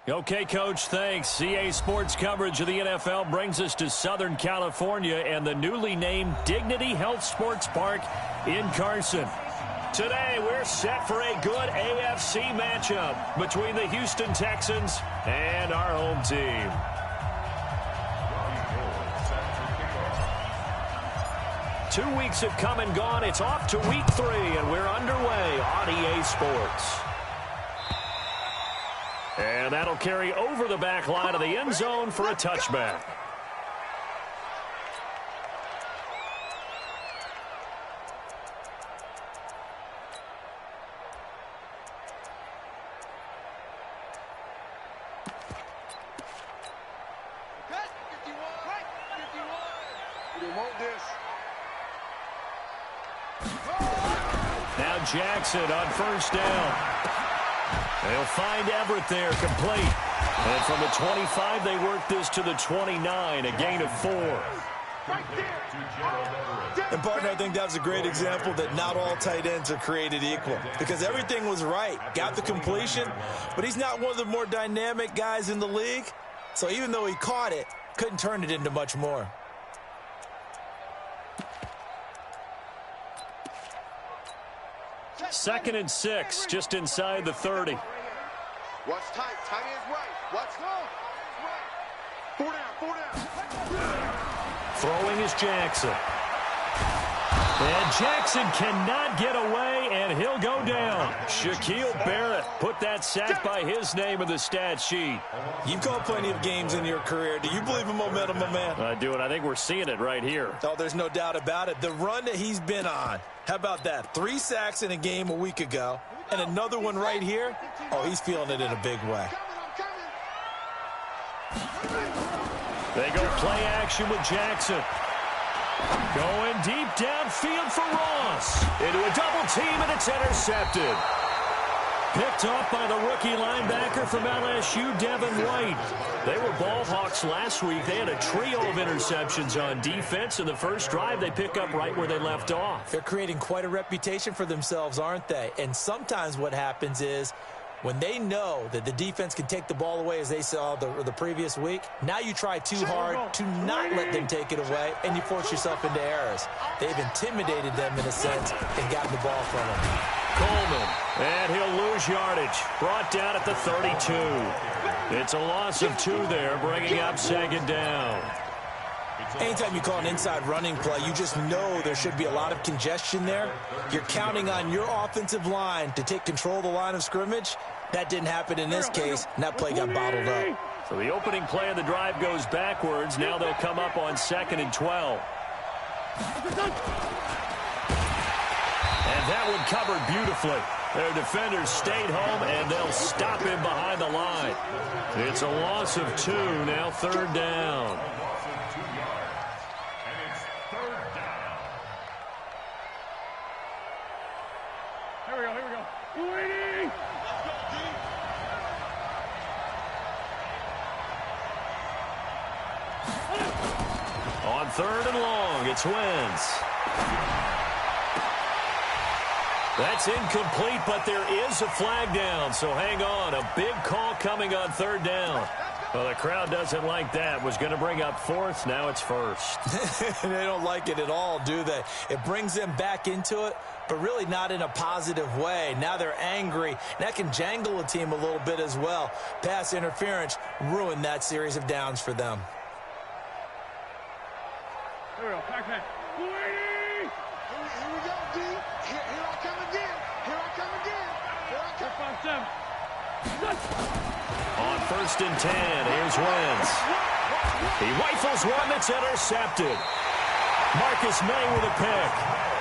Okay, Coach, thanks. CA Sports coverage of the NFL brings us to Southern California and the newly named Dignity Health Sports Park in Carson. Today, we're set for a good AFC matchup between the Houston Texans and our home team. Two weeks have come and gone. It's off to week 3, and we're underway on EA Sports. And that'll carry over the back line of the end zone for a touchback. Now Jackson on first down. They'll find Everett there, complete. And from the 25, they work this to the 29, a gain of 4. And, partner, I think that was a great example that not all tight ends are created equal. Because everything was right. Got the completion, but he's not one of the more dynamic guys in the league. So even though he caught it, couldn't turn it into much more. Second and 6, just inside the 30. Watch tight. Tight ends right. Watch right. 4 down. Throwing is Jackson. And Jackson cannot get away, and he'll go down. Shaquille Barrett put that sack by his name in the stat sheet. You've called plenty of games in your career. Do you believe in momentum, my man? I do, and I think we're seeing it right here. Oh, there's no doubt about it. The run that he's been on. How about that? 3 sacks in a game a week ago, and another one right here. Oh, he's feeling it in a big way. They go play action with Jackson. Going deep downfield for Ross. Into a double team, and it's intercepted. Picked off by the rookie linebacker from LSU, Devin White. They were ball hawks last week. They had a trio of interceptions on defense. In the first drive, they pick up right where they left off. They're creating quite a reputation for themselves, aren't they? And sometimes what happens is when they know that the defense can take the ball away, as they saw the previous week, now you try too hard to not let them take it away, and you force yourself into errors. They've intimidated them in a sense and gotten the ball from them. Coleman, and he'll lose yardage. Brought down at the 32. It's a loss of 2 there, bringing up second down. Anytime you call an inside running play, you just know there should be a lot of congestion there. You're counting on your offensive line to take control of the line of scrimmage. That didn't happen in this case, and that play got bottled up. So the opening play of the drive goes backwards. Now they'll come up on 2nd and 12. And that one covered beautifully. Their defenders stayed home, and they'll stop him behind the line. It's a loss of 2, now 3rd down. On 3rd and long, it's Wentz. That's incomplete, but there is a flag down, so hang on. A big call coming on 3rd down. Well, the crowd doesn't like that. Was going to bring up 4th, now it's 1st. They don't like it at all, do they? It brings them back into it, but really not in a positive way. Now they're angry. That can jangle a team a little bit as well. Pass interference ruined that series of downs for them. Here we go. Back. Here we go, D. Here I come again. Here I come again. Here I come. 5-7. On 1st and 10, here's Wentz. He rifles one that's intercepted. Marcus May with a pick.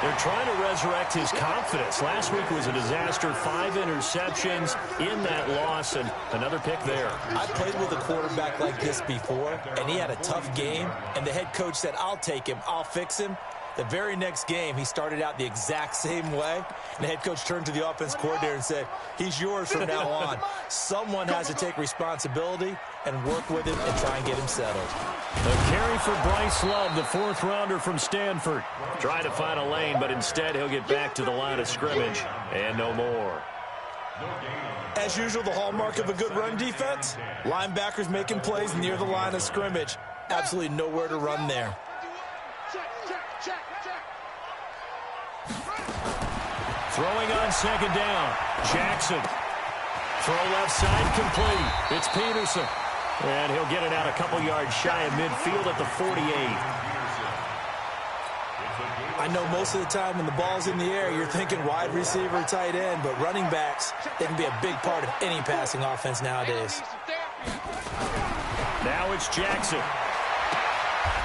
They're trying to resurrect his confidence. Last week was a disaster. 5 interceptions in that loss, and another pick there. I played with a quarterback like this before, and he had a tough game, and the head coach said, I'll take him, I'll fix him. The very next game, he started out the exact same way, and the head coach turned to the offense coordinator and said, he's yours from now on. Someone has to take responsibility and work with him and try and get him settled. A carry for Bryce Love, the 4th rounder from Stanford. Trying to find a lane, but instead he'll get back to the line of scrimmage, and no more. As usual, the hallmark of a good run defense, linebackers making plays near the line of scrimmage. Absolutely nowhere to run there. Throwing on second down. Jackson. Throw left side complete. It's Peterson. And he'll get it out a couple yards shy of midfield at the 48. I know most of the time when the ball's in the air, you're thinking wide receiver, tight end, but running backs, they can be a big part of any passing offense nowadays. Now it's Jackson.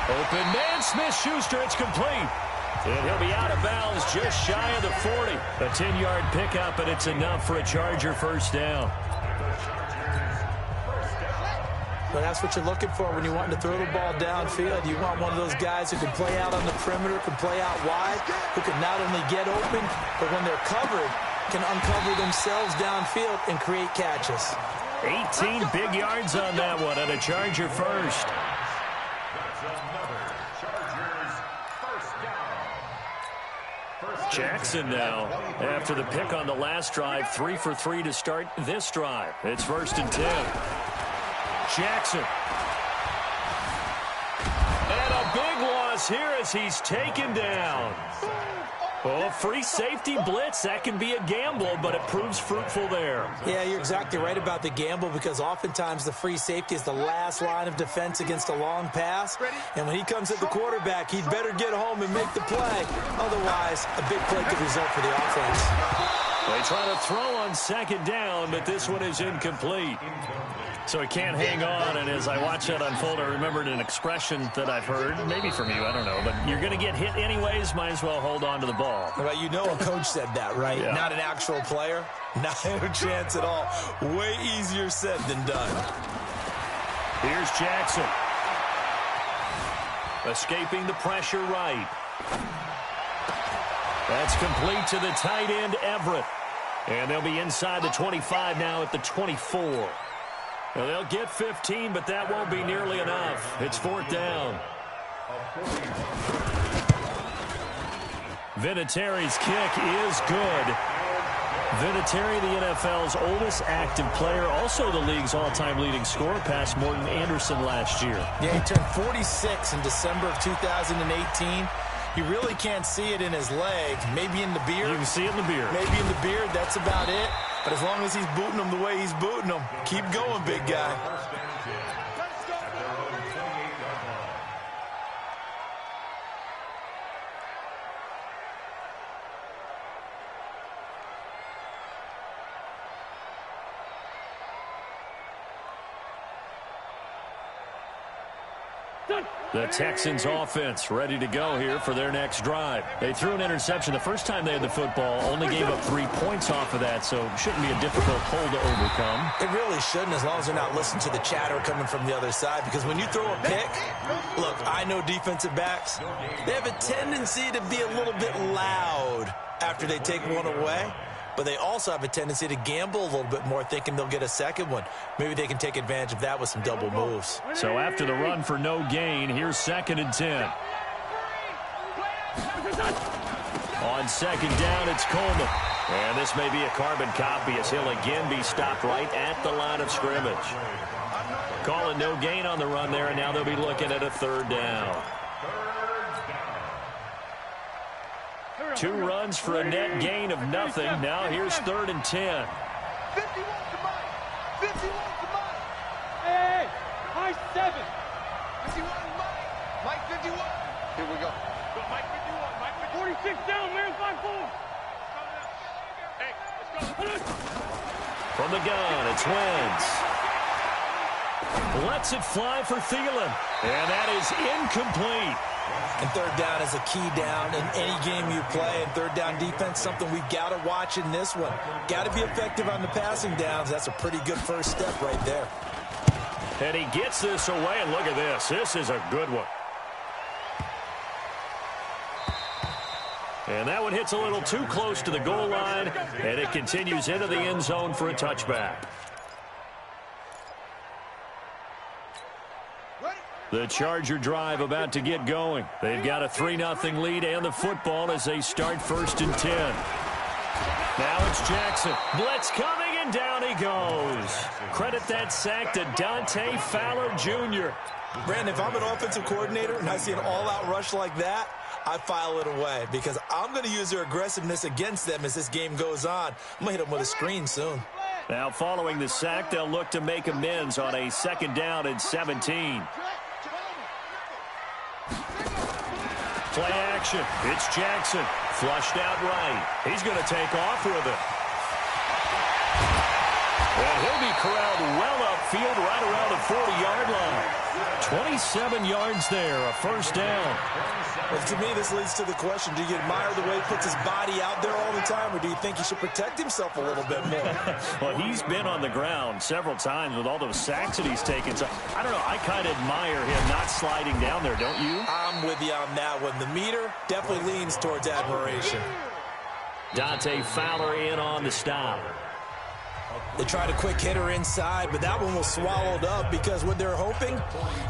Open man, Smith-Schuster, it's complete. And he'll be out of bounds just shy of the 40. A 10-yard pickup, and it's enough for a Charger first down. But that's what you're looking for when you want to throw the ball downfield. You want one of those guys who can play out on the perimeter, can play out wide, who can not only get open, but when they're covered, can uncover themselves downfield and create catches. 18 big yards on that one, and a Charger first. Jackson now, after the pick on the last drive, 3 for 3 to start this drive. It's 1st and 10. Jackson. And a big loss here as he's taken down. Oh, free safety blitz. That can be a gamble, but it proves fruitful there. Yeah, you're exactly right about the gamble because oftentimes the free safety is the last line of defense against a long pass. And when he comes at the quarterback, he'd better get home and make the play. Otherwise, a big play could result for the offense. They try to throw on second down, but this one is incomplete. So he can't hang on, and as I watch that unfold, I remembered an expression that I've heard, maybe from you, I don't know, but you're going to get hit anyways, might as well hold on to the ball. Well, you know a coach said that, right? Yeah. Not an actual player. Not a chance at all. Way easier said than done. Here's Jackson. Escaping the pressure right. That's complete to the tight end, Everett. And they'll be inside the 25 now at the 24. Well, they'll get 15, but that won't be nearly enough. It's 4th down. Vinatieri's kick is good. Vinatieri, the NFL's oldest active player, also the league's all-time leading scorer, past Morton Anderson last year. Yeah, he turned 46 in December of 2018. You really can't see it in his leg. Maybe in the beard. You can see it in the beard. Maybe in the beard. That's about it. But as long as he's booting them the way he's booting them, keep going, big guy. The Texans offense ready to go here for their next drive. They threw an interception the first time they had the football, only gave up 3 points off of that, so shouldn't be a difficult hole to overcome. It really shouldn't, as long as they're not listening to the chatter coming from the other side, because when you throw a pick, look, I know defensive backs, they have a tendency to be a little bit loud after they take one away. But they also have a tendency to gamble a little bit more, thinking they'll get a second one. Maybe they can take advantage of that with some double moves. So after the run for no gain, here's 2nd and 10. On second down, it's Coleman. And this may be a carbon copy as he'll again be stopped right at the line of scrimmage. Calling no gain on the run there, and now they'll be looking at a 3rd down. 2 runs for a net gain of nothing. Now here's 3rd and 10. 51 to Mike. 51 to Mike. Hey, high 7. 51 Mike. Mike 51. Here we go. Go, Mike 51. Mike 46 down, man, 5-4. Hey, let's go. From the gun, it's Wentz. Lets it fly for Thielen. And that is incomplete. And 3rd down is a key down in any game you play. And 3rd down defense, something we've got to watch in this one. Got to be effective on the passing downs. That's a pretty good first step right there. And he gets this away, and look at this. This is a good one. And that one hits a little too close to the goal line, and it continues into the end zone for a touchback. The Charger drive about to get going. They've got a 3-0 lead and the football as they start 1st and 10. Now it's Jackson. Blitz coming. and down he goes. Credit that sack to Dante Fowler Jr. Brandon, if I'm an offensive coordinator and I see an all-out rush like that, I file it away because I'm going to use their aggressiveness against them as this game goes on. I'm going to hit them with a screen soon. Now, following the sack, they'll look to make amends on a 2nd down and 17. Play action. It's Jackson. Flushed out right. He's going to take off with it. And he'll be corralled well upfield right around the 40-yard line. 27 yards there, a 1st down. Well, to me, this leads to the question, do you admire the way he puts his body out there all the time, or do you think he should protect himself a little bit more? Well, he's been on the ground several times with all those sacks that he's taken. So, I don't know, I kind of admire him not sliding down there, don't you? I'm with you on that one. The meter definitely leans towards admiration. Dante Fowler in on the stop. They tried a quick hitter inside, but that one was swallowed up because what they're hoping,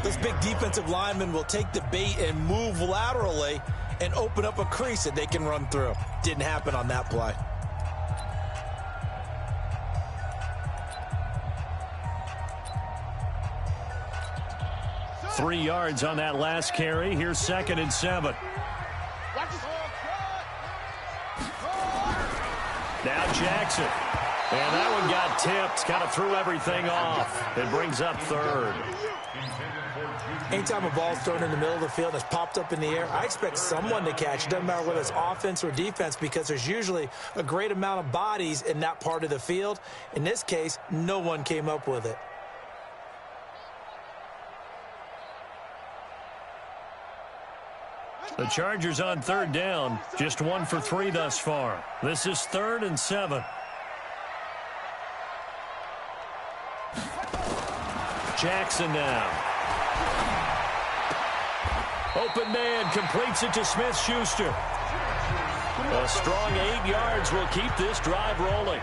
this big defensive lineman will take the bait and move laterally and open up a crease that they can run through. Didn't happen on that play. Three yards on that last carry. Here's 2nd and 7. Now Jackson. And that one got tipped, kind of threw everything off. It brings up 3rd. Anytime a ball's thrown in the middle of the field and it's popped up in the air, I expect someone to catch it. Doesn't matter whether it's offense or defense because there's usually a great amount of bodies in that part of the field. In this case, no one came up with it. The Chargers on 3rd down, just 1 for 3 thus far. This is 3rd and 7. Jackson now. Open man completes it to Smith-Schuster. A strong 8 yards will keep this drive rolling.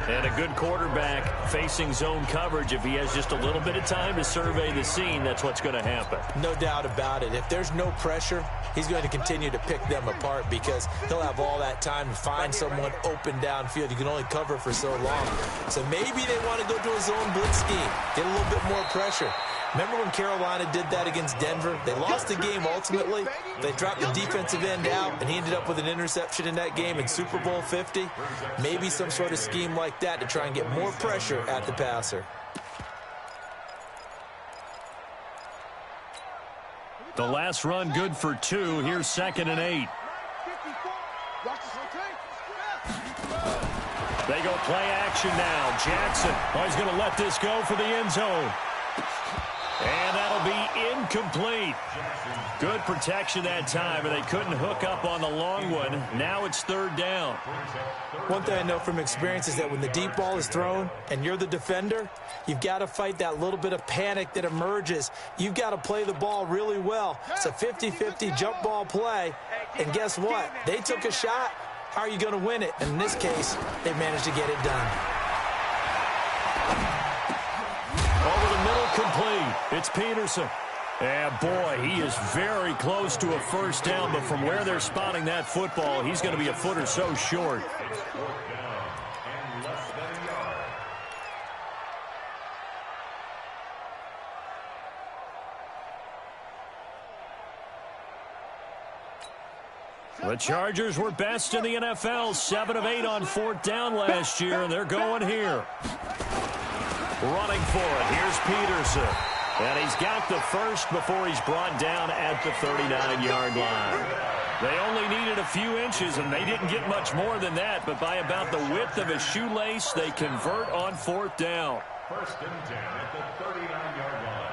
And a good quarterback facing zone coverage. If he has just a little bit of time to survey the scene, that's what's going to happen. No doubt about it. If there's no pressure, he's going to continue to pick them apart because he'll have all that time to find someone open downfield. You can only cover for so long. So maybe they want to go to a zone blitz scheme, get a little bit more pressure. Remember when Carolina did that against Denver? They lost the game ultimately. They dropped the defensive end out, and he ended up with an interception in that game in Super Bowl 50. Maybe some sort of scheme like that to try and get more pressure at the passer. The last run good for 2. Here's 2nd and 8. They go play action now. Jackson, he's going to let this go for the end zone. And that'll be incomplete. Good protection that time, and they couldn't hook up on the long one. Now it's 3rd down. One thing I know from experience is that when the deep ball is thrown and you're the defender, you've got to fight that little bit of panic that emerges. You've got to play the ball really well. It's a 50-50 jump ball play, and guess what? They took a shot. How are you going to win it? And in this case, they managed to get it done. Over the middle, complete. It's Peterson. And boy, he is very close to a 1st down, but from where they're spotting that football, he's going to be a foot or so short. The Chargers were best in the NFL, 7 of 8 on 4th down last year, and they're going here. Running for it. Here's Peterson. And he's got the first before he's brought down at the 39-yard line. They only needed a few inches, and they didn't get much more than that. But by about the width of a shoelace, they convert on 4th down. 1st and 10 at the 39-yard line.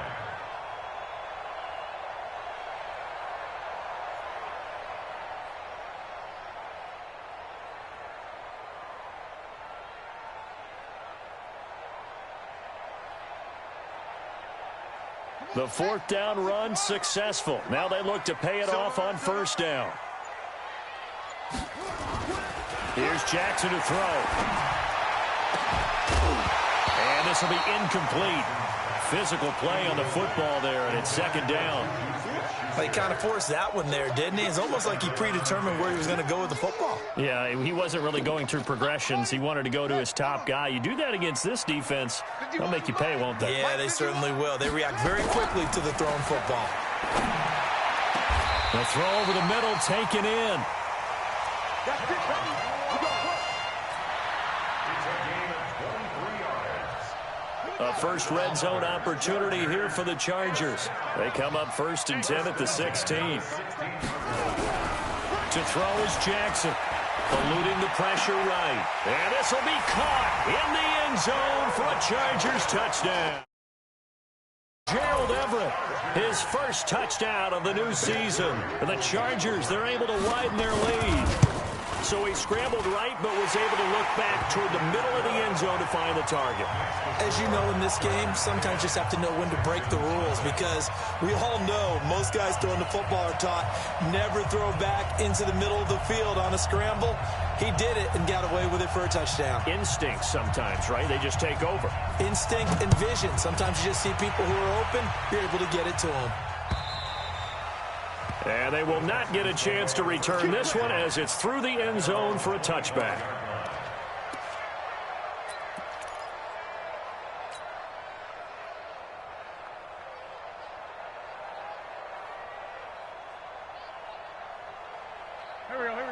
The 4th down run successful. Now they look to pay it off on 1st down. Here's Jackson to throw. And this will be incomplete. Physical play on the football there, and it's 2nd down. He kind of forced that one there, didn't he? It's almost like he predetermined where he was going to go with the football. Yeah, he wasn't really going through progressions. He wanted to go to his top guy. You do that against this defense, they'll make you pay, won't they? Yeah, they certainly will. They react very quickly to the thrown football. The throw over the middle, taken in. A first red zone opportunity here for the Chargers. They come up 1st and 10 at the 16. To throw is Jackson. Eluding the pressure right. And this will be caught in the end zone for a Chargers touchdown. Gerald Everett, his first touchdown of the new season. And the Chargers, they're able to widen their lead. So he scrambled right, but was able to look back toward the middle of the end zone to find the target. As you know, in this game, sometimes you just have to know when to break the rules, because we all know most guys throwing the football are taught never throw back into the middle of the field on a scramble. He did it and got away with it for a touchdown. Instinct sometimes, right? They just take over. Instinct and vision. Sometimes you just see people who are open, you're able to get it to them. And they will not get a chance to return this one as it's through the end zone for a touchback.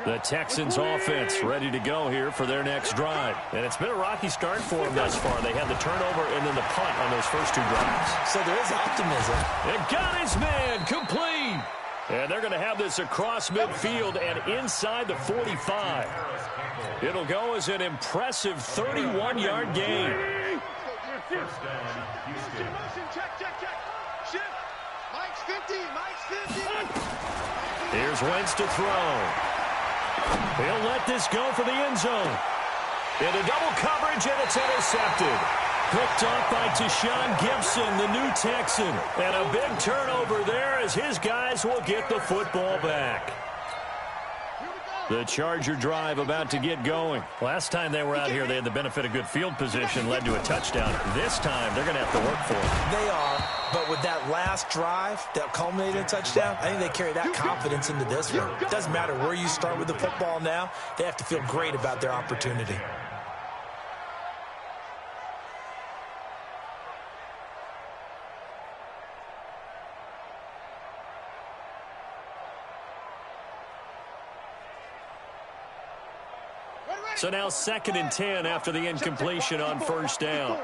The Texans offense ready to go here for their next drive. And it's been a rocky start for them thus far. They had the turnover and then the punt on those first two drives. So there is optimism. And got his man complete. And they're going to have this across midfield and inside the 45. It'll go as an impressive 31-yard gain. First down, Houston. Check. Shift. Mike's 50. Here's Wentz to throw. He'll let this go for the end zone. Into double coverage, and it's intercepted. Picked off by Tashawn Gibson, the new Texan. And a big turnover there as his guys will get the football back. The Charger drive about to get going. Last time they were out here, they had the benefit of good field position, led to a touchdown. This time, they're going to have to work for it. They are, but with that last drive that culminated in a touchdown, I think they carry that confidence into this one. It doesn't matter where you start with the football now. They have to feel great about their opportunity. So now 2nd and 10 after the incompletion on first down.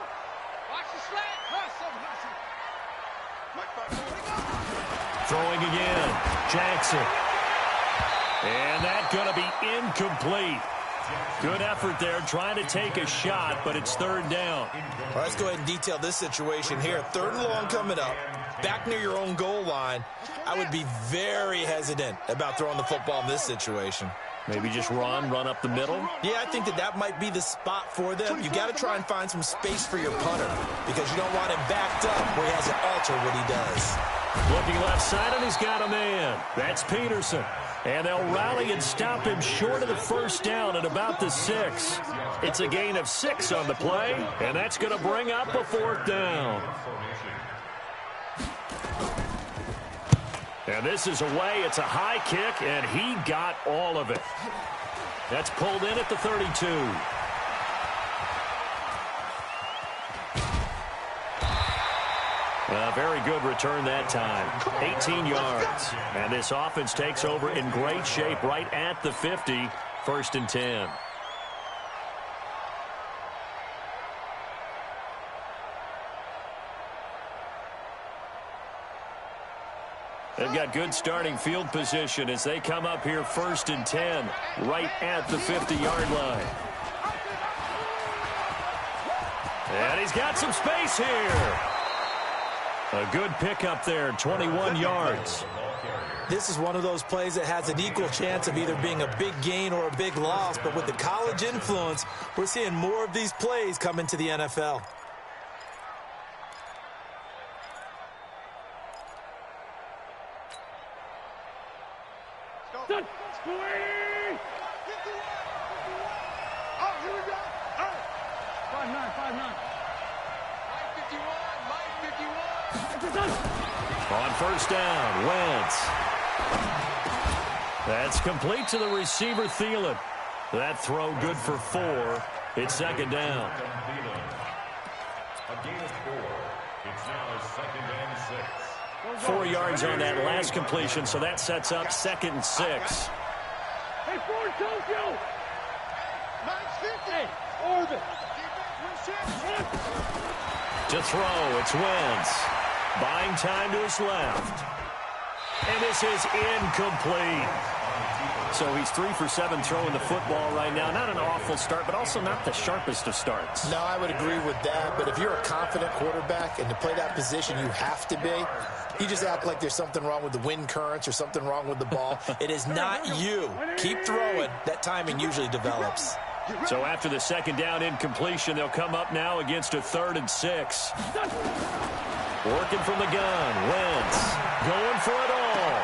Throwing again. Jackson. And that's going to be incomplete. Good effort there, trying to take a shot, but it's 3rd down. Well, let's go ahead and detail this situation here. 3rd and long coming up. Back near your own goal line. I would be very hesitant about throwing the football in this situation. Maybe just run up the middle? Yeah, I think that might be the spot for them. You got to try and find some space for your punter because you don't want him backed up where he has to alter what he does. Looking left side, and he's got a man. That's Peterson. And they'll rally and stop him short of the first down at about the 6. It's a gain of 6 on the play, and that's going to bring up a 4th down. And this is away. It's a high kick, and he got all of it. That's pulled in at the 32. A very good return that time. 18 yards. And this offense takes over in great shape right at the 50. 1st and 10. They've got good starting field position as they come up here 1st and 10, right at the 50-yard line. And he's got some space here. A good pickup there, 21 yards. This is one of those plays that has an equal chance of either being a big gain or a big loss, but with the college influence, we're seeing more of these plays come into the NFL. Oh, here we go. 5-9. 51. On first down, Wentz. That's complete to the receiver, Thielen. That throw good for 4. It's second down. A gain of 4. It's now 2nd and 6. 4 yards on that last completion, so that sets up 2nd and 6. Hey, Ford, Tokyo! Hey, Orbit! To throw, it's Wentz. Buying time to his left. And this is incomplete. So he's 3 for 7 throwing the football right now. Not an awful start, but also not the sharpest of starts. No, I would agree with that. But if you're a confident quarterback and to play that position, you have to be. You just act like there's something wrong with the wind currents or something wrong with the ball. It is not you. Keep throwing. That timing usually develops. So after the second down incompletion, they'll come up now against a 3rd and 6. Working from the gun. Wentz going for it all.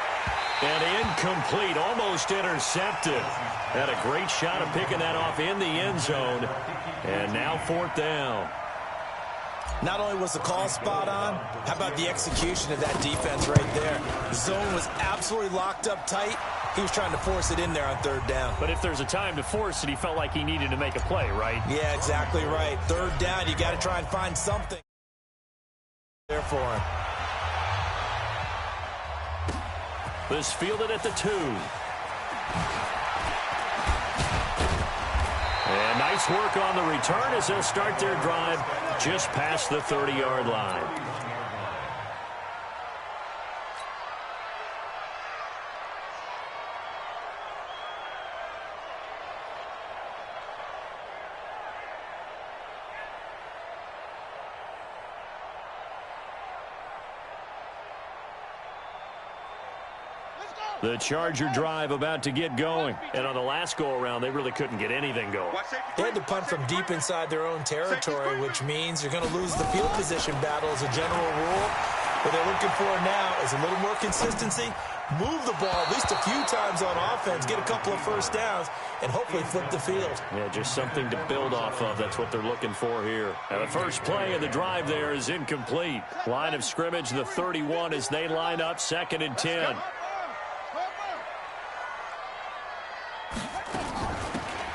And incomplete, almost intercepted. Had a great shot of picking that off in the end zone. And now 4th down. Not only was the call spot on, how about the execution of that defense right there? The zone was absolutely locked up tight. He was trying to force it in there on 3rd down. But if there's a time to force it, he felt like he needed to make a play, right? Yeah, exactly right. 3rd down, you got to try and find something there for him. This fielded at the 2. And nice work on the return as they'll start their drive just past the 30-yard line. The Charger drive about to get going. And on the last go-around, they really couldn't get anything going. They had to punt from deep inside their own territory, which means you're going to lose the field position battle as a general rule. What they're looking for now is a little more consistency, move the ball at least a few times on offense, get a couple of first downs, and hopefully flip the field. Yeah, just something to build off of. That's what they're looking for here. Now, the first play of the drive there is incomplete. Line of scrimmage, the 31 as they line up, 2nd and 10.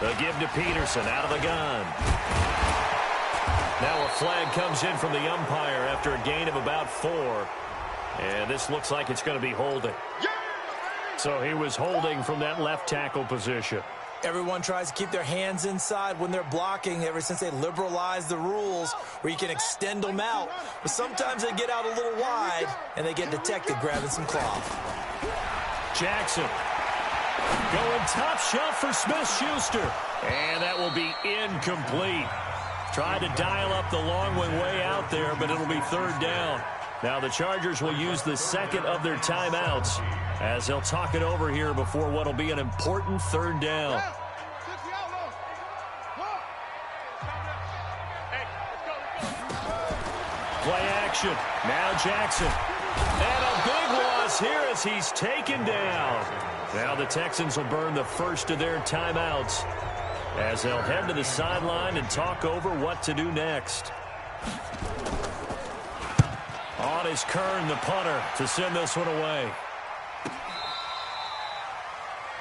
They'll give to Peterson out of the gun. Now a flag comes in from the umpire after a gain of about 4. And this looks like it's going to be holding. So he was holding from that left tackle position. Everyone tries to keep their hands inside when they're blocking ever since they liberalized the rules where you can extend them out. But sometimes they get out a little wide and they get detected grabbing some cloth. Jackson. Going top shelf for Smith-Schuster. And that will be incomplete. Tried to dial up the long one way out there, but it'll be 3rd down. Now the Chargers will use the 2nd of their timeouts as they'll talk it over here before what will be an important 3rd down. Play action. Now Jackson. And a big loss here as he's taken down. Now the Texans will burn the first of their timeouts as they'll head to the sideline and talk over what to do next. On is Kern, the punter, to send this one away.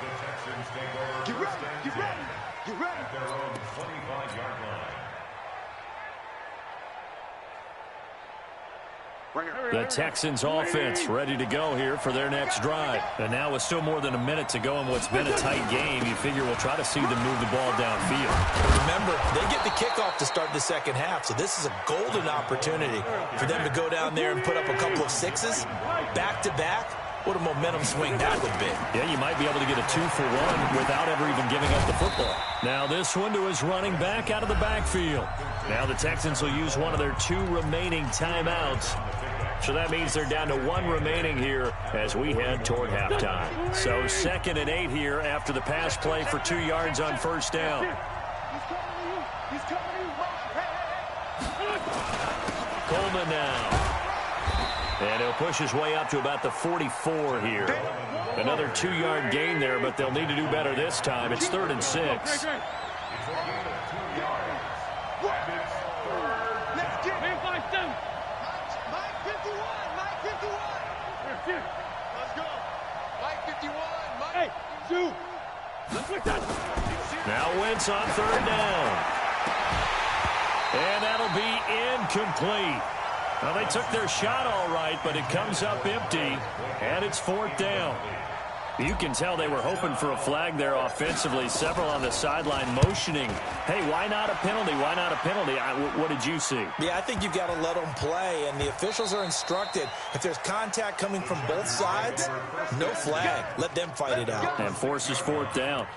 The Texans take over first and 10 at their own 25-yard line. The Texans offense ready to go here for their next drive. And now with still more than a minute to go in what's been a tight game, you figure we'll try to see them move the ball downfield. Remember, they get the kickoff to start the second half, so this is a golden opportunity for them to go down there and put up a couple of 6s back-to-back. What a momentum swing that would be. Yeah, you might be able to get a 2-for-1 without ever even giving up the football. Now this one to his running back out of the backfield. Now the Texans will use one of their 2 remaining timeouts. So that means they're down to 1 remaining here as we head toward halftime. So 2nd and 8 here after the pass play for 2 yards on first down. Coleman now. And he'll push his way up to about the 44 here. Another 2-yard gain there, but they'll need to do better this time. It's 3rd and 6. Shoot. Now Wentz on third down. And that'll be incomplete. Well, they took their shot all right, but it comes up empty, and it's fourth down. You can tell they were hoping for a flag there offensively. Several on the sideline motioning, hey, why not a penalty? Why not a penalty? What did you see? Yeah, I think you've got to let them play, and the officials are instructed, if there's contact coming from both sides, no flag. Let them fight it out. And forces fourth down.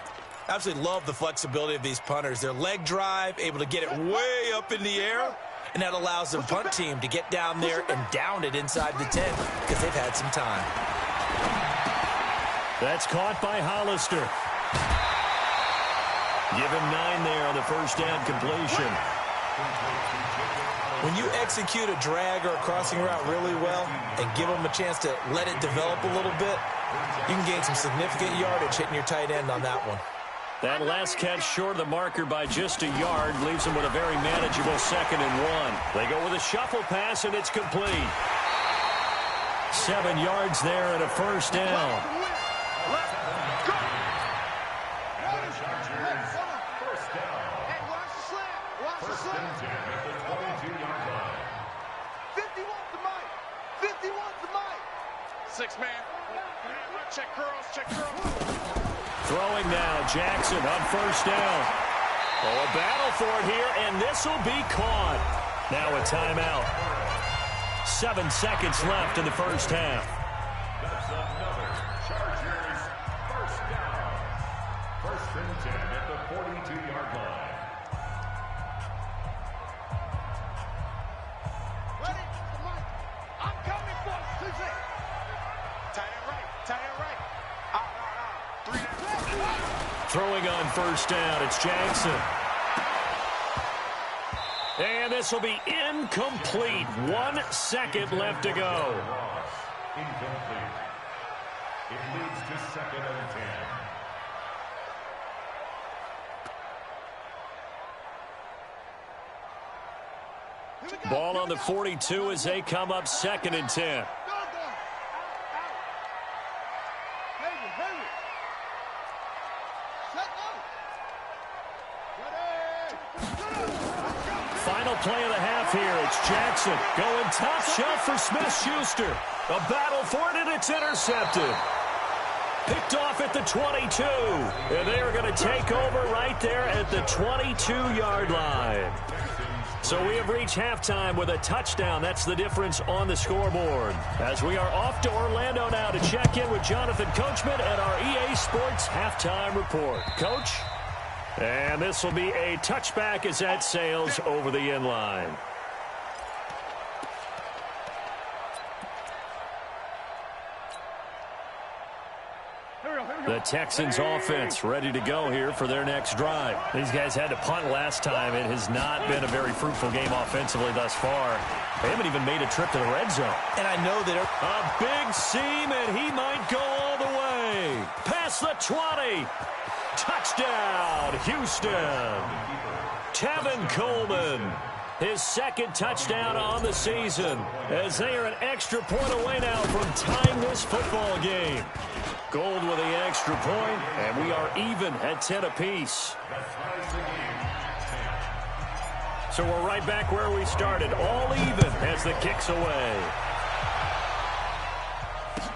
Absolutely love the flexibility of these punters. Their leg drive, able to get it way up in the air, and that allows their punt team to get down there and down it inside the 10 because they've had some time. That's caught by Hollister. Give him 9 there on the first down completion. When you execute a drag or a crossing route really well and give them a chance to let it develop a little bit, you can gain some significant yardage hitting your tight end on that one. That last catch short of the marker by just a yard leaves them with a very manageable 2nd and 1. They go with a shuffle pass, and it's complete. 7 yards there and a first down. Check curls. Throwing now, Jackson on first down. Oh, a battle for it here, and this will be caught. Now a timeout. 7 seconds left in the first half. That's another Chargers first down. 1st and 10 at the 42-yard line. Ready? I'm coming for it. Tight end right. Out. 3 down. Throwing on first down, it's Jackson. And this will be incomplete. 1 second left to go. Incomplete. It leads to 2nd and 10. Ball on the 42 as they come up 2nd and 10. Final play of the half here. It's Jackson going top shelf for Smith-Schuster. A battle for it, and it's intercepted. Picked off at the 22. And they are going to take over right there at the 22-yard line. So we have reached halftime with a touchdown. That's the difference on the scoreboard. As we are off to Orlando now to check in with Jonathan Coachman at our EA Sports Halftime Report. Coach? And this will be a touchback as that sails over the end line. The Texans offense ready to go here for their next drive. These guys had to punt last time. It has not been a very fruitful game offensively thus far. They haven't even made a trip to the red zone. And I know that a big seam, and he might go all the way. Past the 20. Touchdown, Houston. Tevin Coleman, his 2nd touchdown on the season, as they are an extra point away now from tying this football game. Gold with the extra point, and we are even at 10 apiece. So we're right back where we started, all even as the kick's away.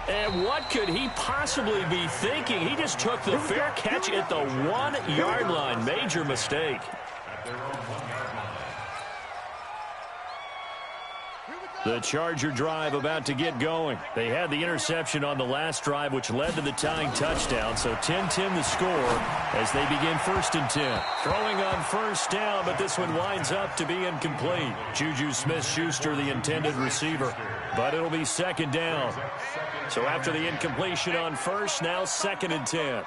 And what could he possibly be thinking? He just took the fair catch at the 1-yard line. Major mistake. The Charger drive about to get going. They had the interception on the last drive, which led to the tying touchdown. So 10-10 the score as they begin 1st and 10. Throwing on first down, but this one winds up to be incomplete. Juju Smith-Schuster, the intended receiver. But it'll be 2nd down. So after the incompletion on first, now 2nd and 10.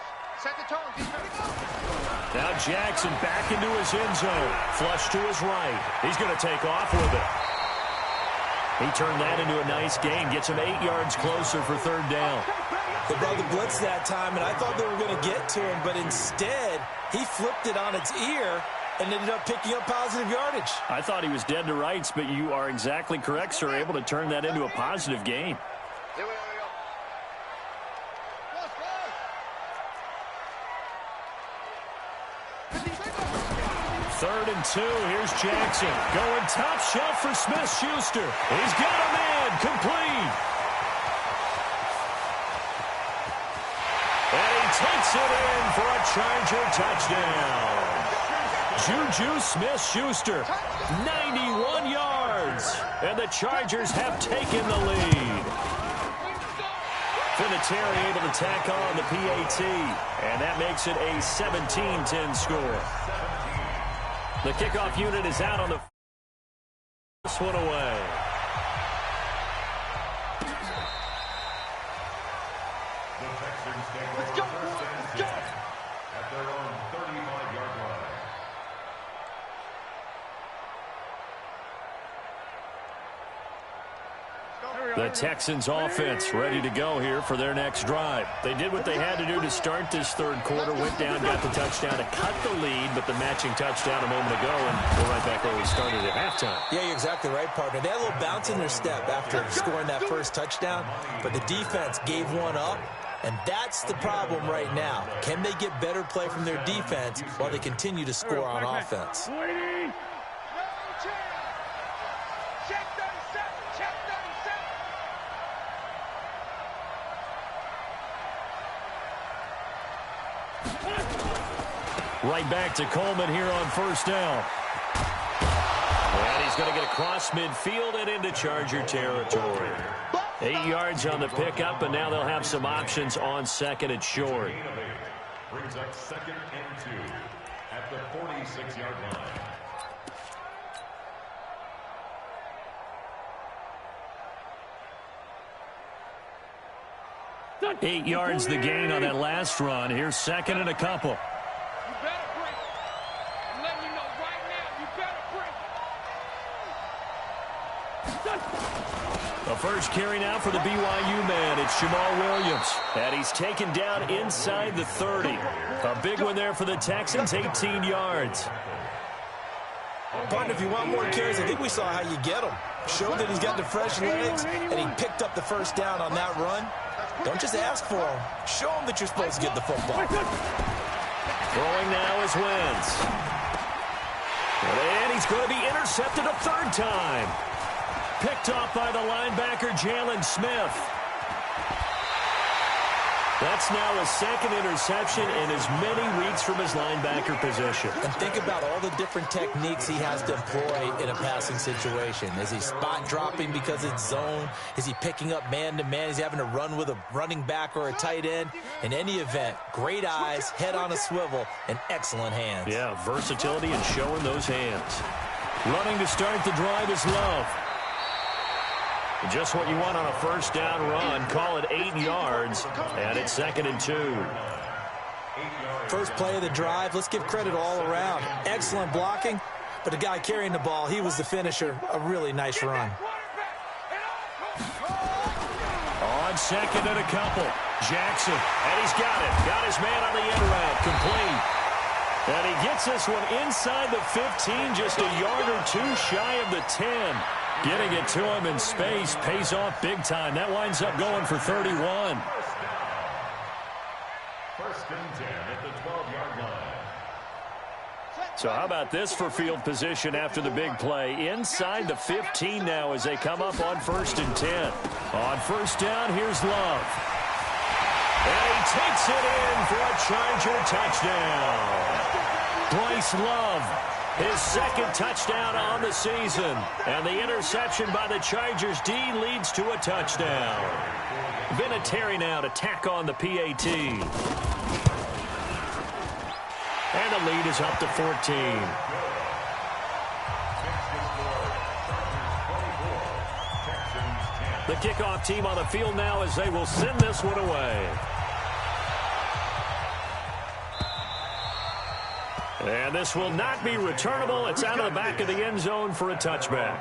Now Jackson back into his end zone. Flush to his right. He's going to take off with it. He turned that into a nice gain. Gets him 8 yards closer for 3rd down. They brought the blitz that time, and I thought they were going to get to him, but instead, he flipped it on its ear and ended up picking up positive yardage. I thought he was dead to rights, but you are exactly correct, sir. Able to turn that into a positive gain. 3rd and 2. Here's Jackson. Going top shelf for Smith-Schuster. He's got a man. Complete. And he takes it in for a Charger touchdown. Juju Smith-Schuster, 91 yards. And the Chargers have taken the lead. Vinatieri able to tack on the PAT. And that makes it a 17-10 score. The kickoff unit is out on the first one away. Let's go, boys. Let's go. At their own 35-yard line. The Texans offense ready to go here for their next drive. They did what they had to do to start this 3rd quarter, went down, got the touchdown to cut the lead, but the matching touchdown a moment ago, and we're right back where we started at halftime. Yeah, you're exactly right, partner. They had a little bounce in their step after scoring that first touchdown, but the defense gave one up, and that's the problem right now. Can they get better play from their defense while they continue to score on offense? Check 37. Check 37. Right back to Coleman here on 1st down. And he's going to get across midfield and into Charger territory. 8 yards on the pickup, and now they'll have some options on 2nd and short. Brings up 2nd and 2 at the 46-yard line. Eight yards the gain on that last run. Here's 2nd and a couple. You better break. I'm letting you know right now, you better break. The first carry now for the BYU man. It's Jamal Williams. And he's taken down inside the 30. A big one there for the Texans, 18 yards. Partner, if you want more carries, I think we saw how you get them. Showed that he's got the fresh legs, and he picked up the first down on that run. Don't just ask for him. Show him that you're supposed to get the football. Throwing now is Wentz. And he's going to be intercepted a 3rd time. Picked off by the linebacker, Jalen Smith. That's now his 2nd interception in as many weeks from his linebacker position. And think about all the different techniques he has to employ in a passing situation. Is he spot dropping because it's zone? Is he picking up man-to-man? Is he having to run with a running back or a tight end? In any event, great eyes, head on a swivel, and excellent hands. Yeah, versatility and showing those hands. Running to start the drive is Love. Just what you want on a 1st down run. Call it 8 yards, and it's 2nd and 2. First play of the drive, let's give credit all around. Excellent blocking, but the guy carrying the ball, he was the finisher. A really nice run. On 2nd and a couple. Jackson, and he's got it. Got his man on the end route, complete. And he gets this one inside the 15, just a yard or 2 shy of the 10. Getting it to him in space pays off big time. That winds up going for 31. 1st and 10 at the 12-yard line. So how about this for field position after the big play? Inside the 15 now as they come up on 1st and 10. On 1st down, here's Love. And he takes it in for a Charger touchdown. Bryce Love, his 2nd touchdown on the season. And the interception by the Chargers D leads to a touchdown. Vinatieri now to tack on the PAT. And the lead is up to 14. The kickoff team on the field now as they will send this one away. And this will not be returnable. It's out of the back of the end zone for a touchback.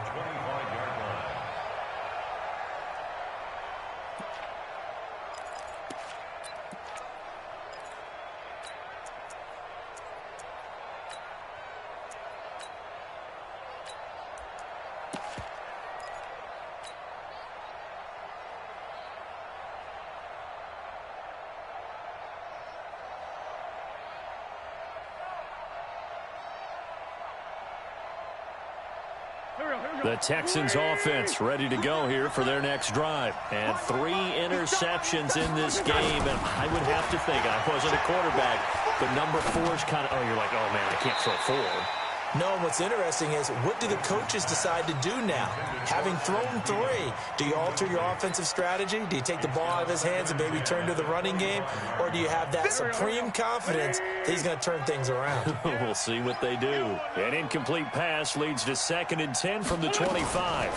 The Texans offense ready to go here for their next drive. And 3 interceptions in this game. And I would have to think, I wasn't a quarterback, but number 4 is kind of, oh, you're like, oh, man, I can't throw 4. No, and what's interesting is, what do the coaches decide to do now? Having thrown 3, do you alter your offensive strategy? Do you take the ball out of his hands and maybe turn to the running game? Or do you have that supreme confidence that he's going to turn things around? We'll see what they do. An incomplete pass leads to 2nd and 10 from the 25.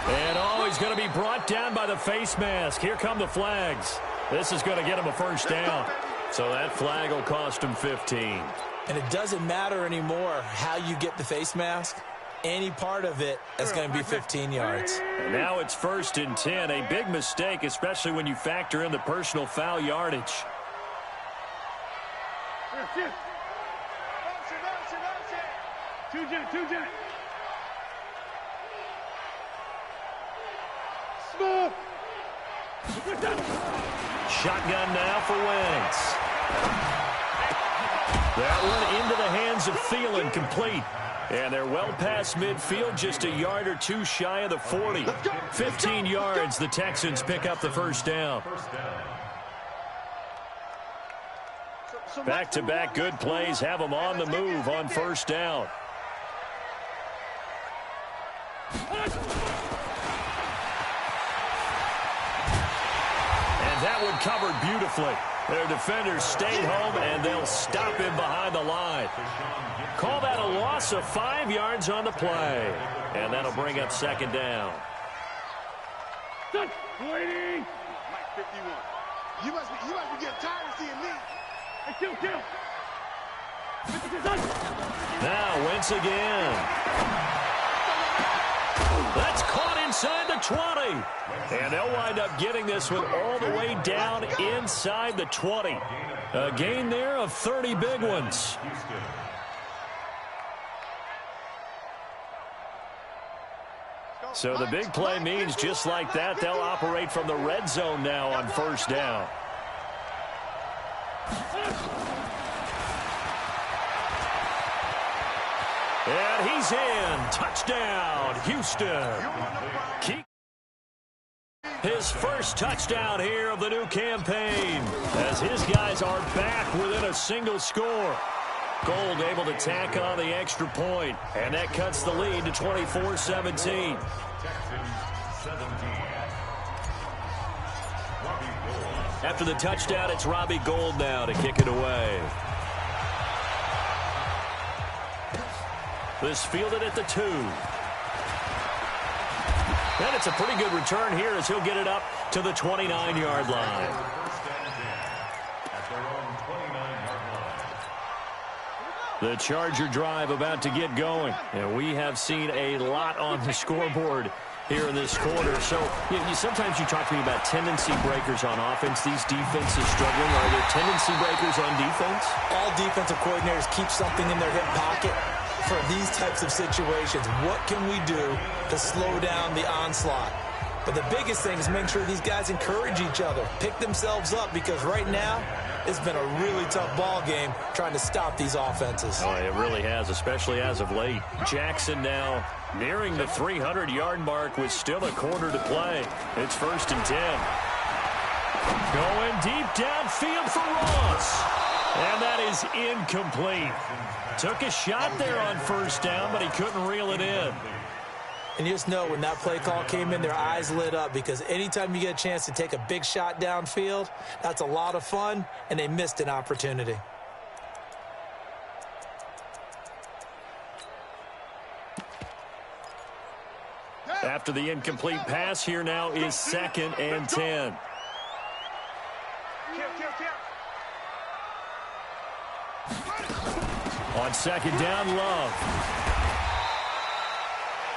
And, oh, he's going to be brought down by the face mask. Here come the flags. This is going to get him a first down. So that flag will cost him 15. And it doesn't matter anymore how you get the face mask. Any part of it is going to be 15 yards. And now it's 1st and 10. A big mistake, especially when you factor in the personal foul yardage. Two jet. Small. Shotgun now for Wentz. That one into the hands of Thielen, complete. And they're well past midfield, just a yard or 2 shy of the 40. 15 yards, the Texans pick up the first down. Back-to-back good plays have them on the move on first down. And that one covered beautifully. Their defenders stayed home, and they'll stop him behind the line. Call that a loss of 5 yards on the play. And that'll bring up 2nd down. Waiting. Mike 51. You must be getting tired of seeing me. Hey, kill. Now Wentz again. That's caught inside the 20. And they'll wind up getting this one all the way down inside the 20. A gain there of 30 big ones. So the big play means just like that, they'll operate from the red zone now on first down. And he's in. Touchdown, Houston. Keep his first touchdown here of the new campaign, as his guys are back within a single score. Gold able to tack on the extra point, and that cuts the lead to 24-17. After the touchdown, it's Robbie Gould now to kick it away. This fielded at the 2. And it's a pretty good return here as he'll get it up to the 29-yard line. The Charger drive about to get going. And we have seen a lot on the scoreboard here in this quarter. So sometimes you talk to me about tendency breakers on offense. These defenses struggling. Are there tendency breakers on defense? All defensive coordinators keep something in their hip pocket for these types of situations. What can we do to slow down the onslaught? But the biggest thing is make sure these guys encourage each other, pick themselves up, because right now it's been a really tough ball game trying to stop these offenses. Oh, it really has, especially as of late. Jackson now nearing the 300-yard mark with still a quarter to play. It's 1st and 10. Going deep downfield for Ross. And that is incomplete. Took a shot there on first down, but he couldn't reel it in. And you just know when that play call came in, their eyes lit up, because anytime you get a chance to take a big shot downfield, that's a lot of fun, and they missed an opportunity. After the incomplete pass, here now is 2nd and 10. On 2nd down, Love.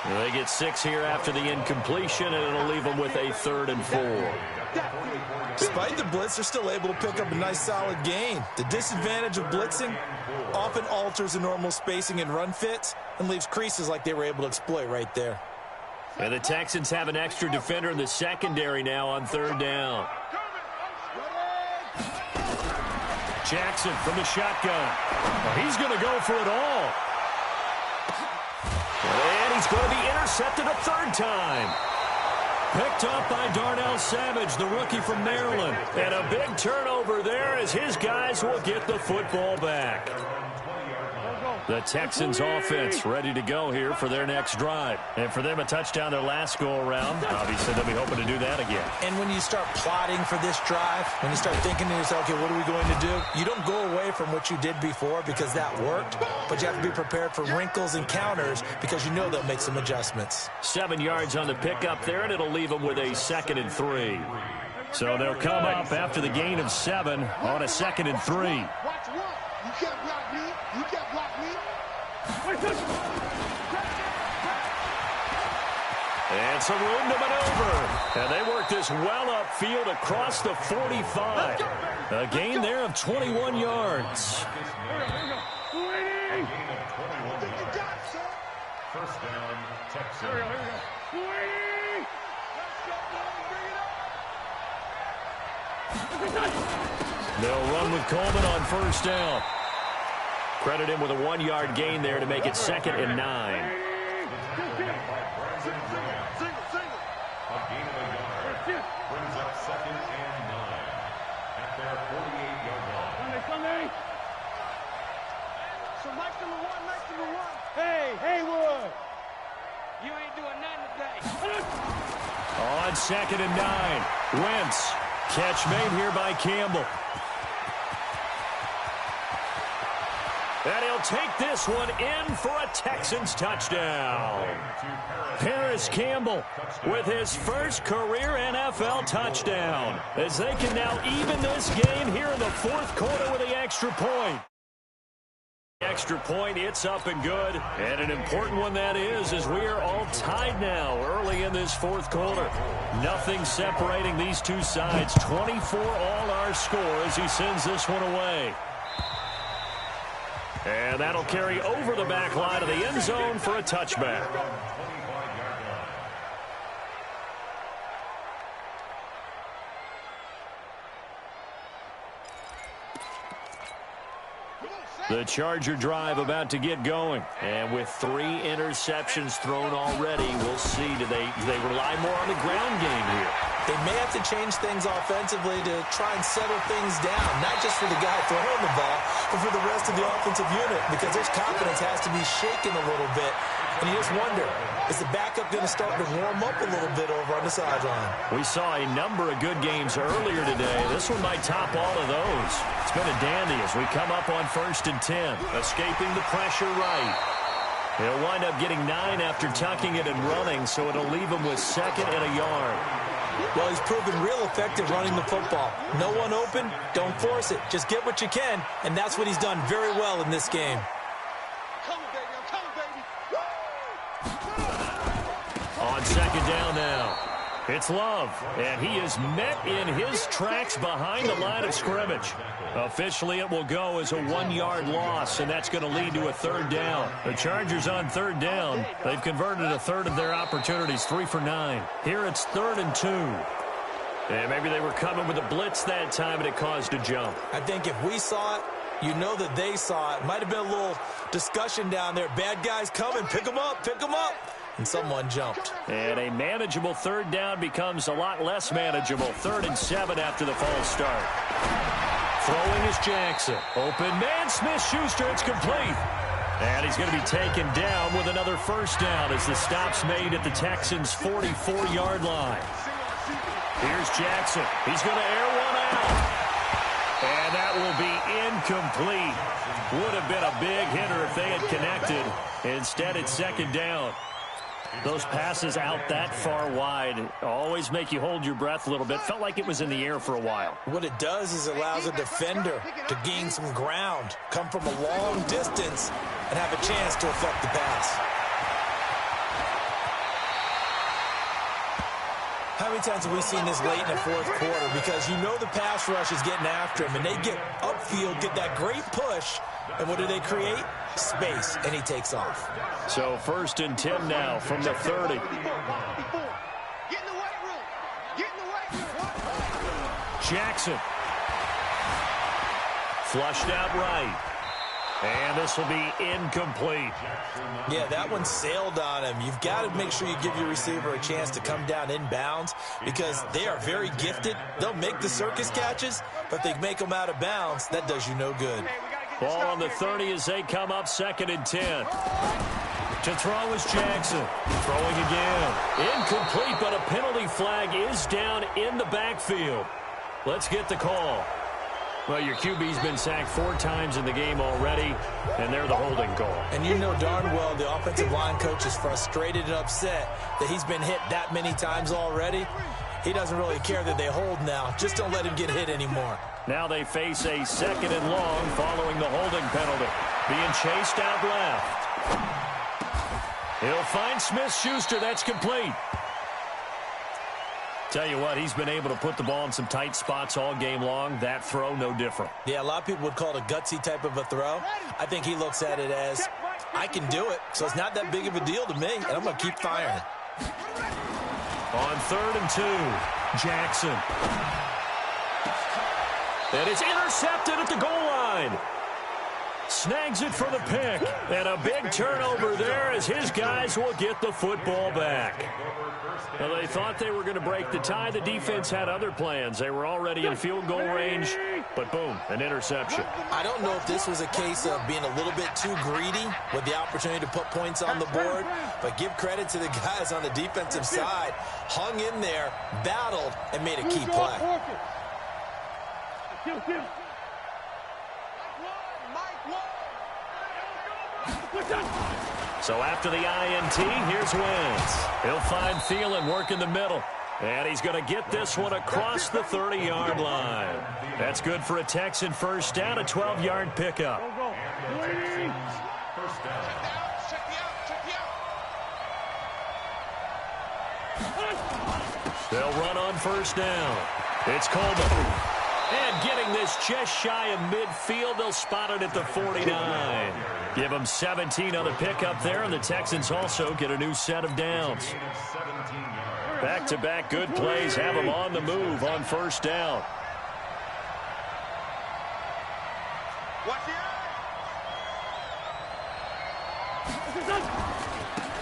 They get 6 here after the incompletion, and it'll leave them with a 3rd and 4. Despite the blitz, they're still able to pick up a nice solid gain. The disadvantage of blitzing often alters the normal spacing and run fits and leaves creases like they were able to exploit right there. And the Texans have an extra defender in the secondary now on 3rd down. Jackson from the shotgun. Well, he's going to go for it all. And he's going to be intercepted a third time. Picked up by Darnell Savage, the rookie from Maryland. And a big turnover there as his guys will get the football back. The Texans offense ready to go here for their next drive. And for them, a touchdown their last go-around. Obviously, they'll be hoping to do that again. And when you start plotting for this drive, when you start thinking to yourself, okay, what are we going to do? You don't go away from what you did before because that worked, but you have to be prepared for wrinkles and counters because you know they'll make some adjustments. 7 yards on the pickup there, and it'll leave them with a 2nd and 3. So they'll come up after the gain of 7 on a 2nd and 3. Watch one. You can't block me. You can't block me. And some room to maneuver. And they work this well upfield across the 45. A gain there of 21 yards. First down, Texans. They'll run with Coleman on first down. Credit him with a 1-yard gain there to make it 2nd and 9. A gain of a yard brings up 2nd and 9 at their 48-yard line. So Mike number one. Hey, Haywood. You ain't doing nothing today. On 2nd and 9. Wentz. Catch made here by Campbell. And he'll take this one in for a Texans touchdown. Paris Campbell with his first career NFL touchdown, as they can now even this game here in the 4th quarter with the extra point. Extra point, it's up and good. And an important one that is, as we are all tied now early in this 4th quarter. Nothing separating these two sides. 24 all our score as he sends this one away. And that'll carry over the back line of the end zone for a touchback. The Charger drive about to get going. And with 3 interceptions thrown already, we'll see. Do they rely more on the ground game here? They may have to change things offensively to try and settle things down, not just for the guy throwing the ball, but for the rest of the offensive unit, because their confidence has to be shaken a little bit. And you just wonder, is the backup going to start to warm up a little bit over on the sideline? We saw a number of good games earlier today. This one might top all of those. It's been a dandy as we come up on 1st and 10, escaping the pressure right. He'll wind up getting 9 after tucking it and running, so it'll leave him with 2nd and a yard. Well, he's proven real effective running the football. No one open, don't force it. Just get what you can, and that's what he's done very well in this game. On 2nd down now, it's Love, and he is met in his tracks behind the line of scrimmage. Officially, it will go as a 1-yard loss, and that's going to lead to a 3rd down. The Chargers on 3rd down. They've converted a 1/3 of their opportunities, 3 for 9. Here it's 3rd and 2. And maybe they were coming with a blitz that time, and it caused a jump. I think if we saw it, you know that they saw it. Might have been a little discussion down there. Bad guys coming. Pick them up. Pick them up. And someone jumped. And a manageable 3rd down becomes a lot less manageable. 3rd and 7 after the false start. Throwing is Jackson. Open man, Smith-Schuster, it's complete. And he's going to be taken down with another 1st down as the stop's made at the Texans' 44-yard line. Here's Jackson. He's going to air one out. And that will be incomplete. Would have been a big hitter if they had connected. Instead, it's 2nd down. Those passes out that far wide always make you hold your breath a little bit. Felt like it was in the air for a while. What it does is it allows a defender to gain some ground, come from a long distance, and have a chance to affect the pass. How many times have we seen this late in the 4th quarter? Because you know the pass rush is getting after him, and they get upfield, get that great push, and what do they create? Space, and he takes off. So 1st and 10 now from the 30. Jackson. Flushed out right. And this will be incomplete. Yeah, that one sailed on him. You've got to make sure you give your receiver a chance to come down inbounds because they are very gifted. They'll make the circus catches, but if they make them out of bounds, that does you no good. Ball on the 30 as they come up 2nd and 10. To throw is Jackson. Throwing again. Incomplete, but a penalty flag is down in the backfield. Let's get the call. Well, your QB's been sacked 4 times in the game already, and they're the holding call. And you know darn well the offensive line coach is frustrated and upset that he's been hit that many times already. He doesn't really care that they hold now. Just don't let him get hit anymore. Now they face a 2nd and long following the holding penalty. Being chased out left. He'll find Smith-Schuster. That's complete. Tell you what, he's been able to put the ball in some tight spots all game long. That throw, no different. Yeah, a lot of people would call it a gutsy type of a throw. I think he looks at it as, I can do it, so it's not that big of a deal to me, and I'm going to keep firing. On 3rd and 2, Jackson. And it's intercepted at the goal line. Snags it for the pick. And a big turnover there as his guys will get the football back. Well, they thought they were going to break the tie. The defense had other plans. They were already in field goal range, but boom, an interception. I don't know if this was a case of being a little bit too greedy with the opportunity to put points on the board, but give credit to the guys on the defensive side. Hung in there, battled, and made a key play. So after the INT, here's Wentz. He'll find Thielen working the middle. And he's going to get this one across the 30-yard line. That's good for a Texan first down, a 12-yard pickup. They'll run on first down. It's Coleman. And getting this just shy of midfield, they'll spot it at the 49. Give them 17 on the pickup there, and the Texans also get a new set of downs. Back-to-back good plays have them on the move on first down.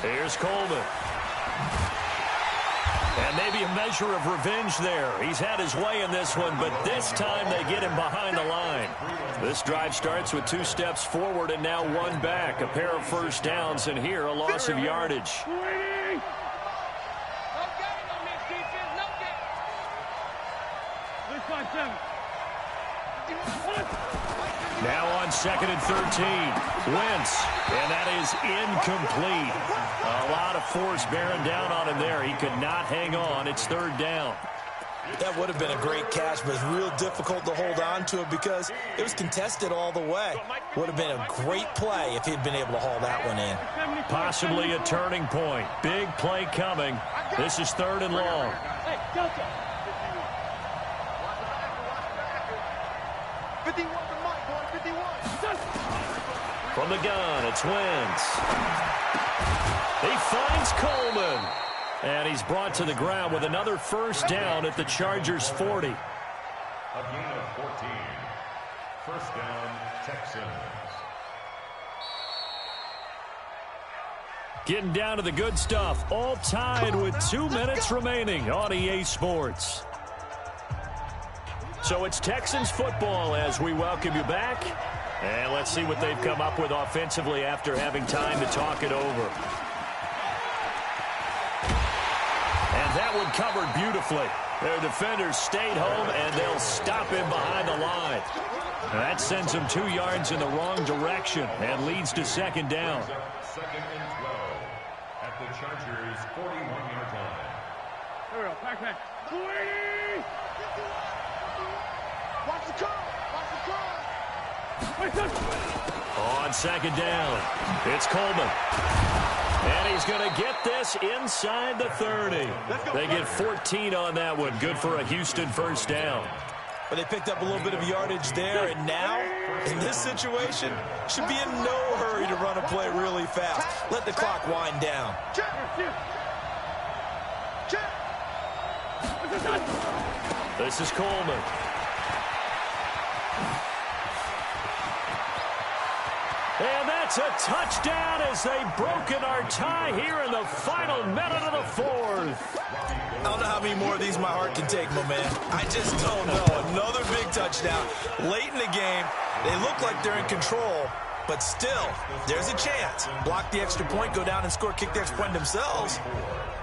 Here's Coleman. And maybe a measure of revenge there. He's had his way in this one, but this time they get him behind the line. This drive starts with 2 steps forward and now 1 back. A pair of first downs, and here a loss of yardage. Now on 2nd and 13. Wentz, and that is incomplete. A lot of force bearing down on him there. He could not hang on. It's 3rd down. That would have been a great catch, but it's real difficult to hold on to it because it was contested all the way. Would have been a great play if he'd been able to haul that one in. Possibly a turning point. Big play coming. This is 3rd and long. From the gun, it's Wentz. He finds Coleman. And he's brought to the ground with another first down at the Chargers' 40. A gain of 14. First down, Texans. Getting down to the good stuff. All tied with 2 minutes remaining on EA Sports. So it's Texans football as we welcome you back. And let's see what they've come up with offensively after having time to talk it over. And that one covered beautifully. Their defenders stayed home, and they'll stop him behind the line. That sends him 2 yards in the wrong direction and leads to 2nd down. 2nd and 12 at the Chargers' 41-yard line. Here we go. Back. Watch the curl. Watch the curl. On 2nd down, it's Coleman. And he's going to get this inside the 30. They get 14 on that one. Good for a Houston first down. But they picked up a little bit of yardage there, and now, in this situation, should be in no hurry to run a play really fast. Let the clock wind down. This is Coleman. And that's a touchdown as they've broken our tie here in the final minute of the fourth. I don't know how many more of these my heart can take, my man. I just don't know. Another big touchdown. Late in the game, they look like they're in control, but still, there's a chance. Block the extra point, go down and score, kick the extra point themselves.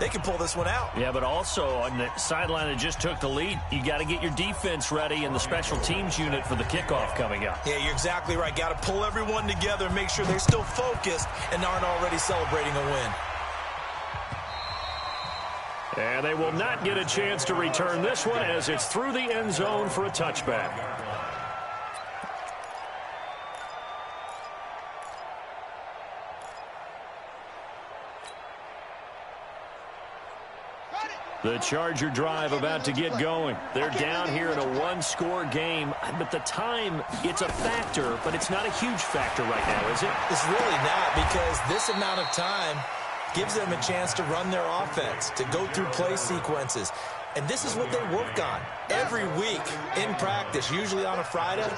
They can pull this one out. Yeah, but also on the sideline that just took the lead, you got to get your defense ready and the special teams unit for the kickoff coming up. Yeah, you're exactly right. Got to pull everyone together and make sure they're still focused and aren't already celebrating a win. And they will not get a chance to return this one as it's through the end zone for a touchback. The Charger drive about to get going. They're down here in a one-score game, but the time, it's a factor, but it's not a huge factor right now, is it? It's really not, because this amount of time gives them a chance to run their offense, to go through play sequences. And this is what they work on every week in practice, usually on a Friday.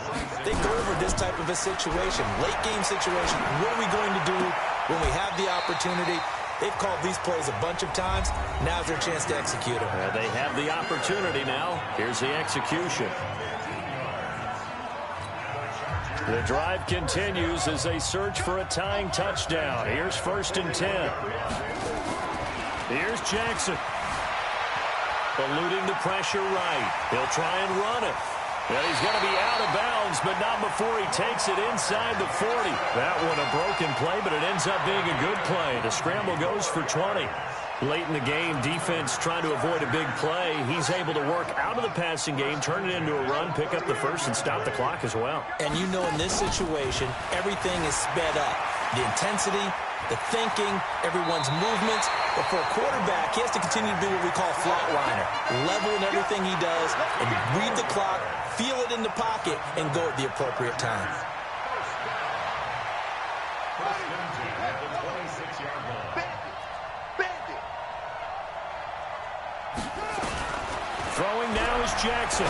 They go over this type of a situation, late game situation. What are we going to do when we have the opportunity? They've called these plays a bunch of times. Now's their chance to execute them. They have the opportunity now. Here's the execution. The drive continues as they search for a tying touchdown. Here's 1st and 10. Here's Jackson. Eluding the pressure right. He'll try and run it. And he's going to be out of bounds, but not before he takes it inside the 40. That one a broken play, but it ends up being a good play. The scramble goes for 20. Late in the game, defense trying to avoid a big play. He's able to work out of the passing game, turn it into a run, pick up the first, and stop the clock as well. And you know in this situation, everything is sped up. The intensity, the thinking, everyone's movements. But for a quarterback, he has to continue to do what we call flatliner. Level in everything he does and read the clock, feel it in the pocket, and go at the appropriate time. Throwing now is Jackson.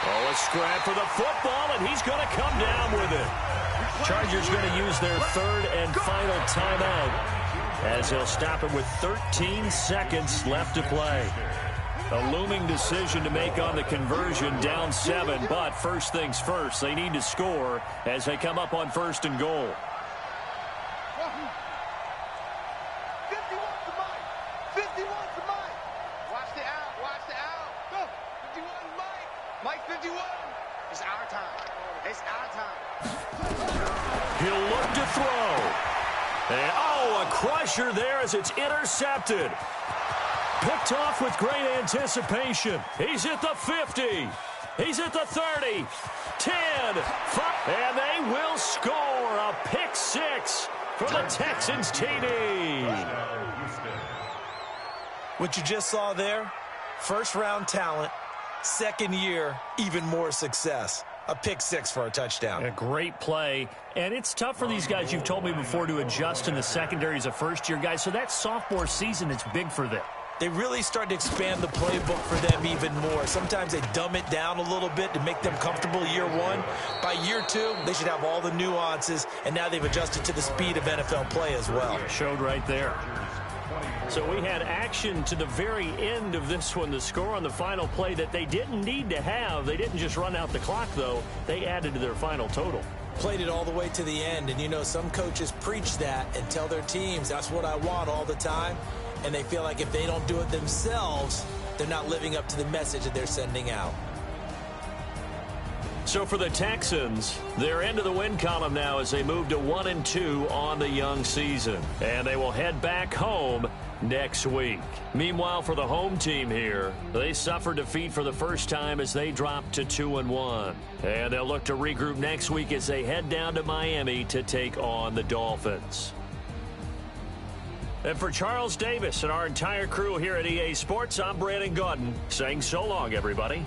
Oh, a scrap for the football, and he's going to come down with it. Chargers going to use their third and final timeout as they'll stop it with 13 seconds left to play. A looming decision to make on the conversion, down 7, but first things first, they need to score as they come up on 1st and goal. 51's the Mike. 51's the Mike. Watch the out. Watch the out. Go. 51 Mike. Mike 51. It's our time. It's our time. He'll look to throw. And, oh, a crusher there as it's intercepted. Picked off with great anticipation. He's at the 50. He's at the 30. 10. 5. And they will score a pick 6 for the Texans TD. What you just saw there, first-round talent, second year, even more success. A pick 6 for a touchdown. A great play. And it's tough for these guys, you've told me before, to adjust in the secondary as a first-year guy. So that sophomore season, it's big for them. They really start to expand the playbook for them even more. Sometimes they dumb it down a little bit to make them comfortable year 1. By year 2, they should have all the nuances, and now they've adjusted to the speed of NFL play as well. Showed right there. So we had action to the very end of this one, the score on the final play that they didn't need to have. They didn't just run out the clock, though. They added to their final total. Played it all the way to the end, and you know some coaches preach that and tell their teams, that's what I want all the time. And they feel like if they don't do it themselves, they're not living up to the message that they're sending out. So for the Texans, they're into the win column now as they move to 1-2 on the young season. And they will head back home next week. Meanwhile, for the home team here, they suffered defeat for the first time as they dropped to 2-1. And they'll look to regroup next week as they head down to Miami to take on the Dolphins. And for Charles Davis and our entire crew here at EA Sports, I'm Brandon Gaudin saying so long, everybody.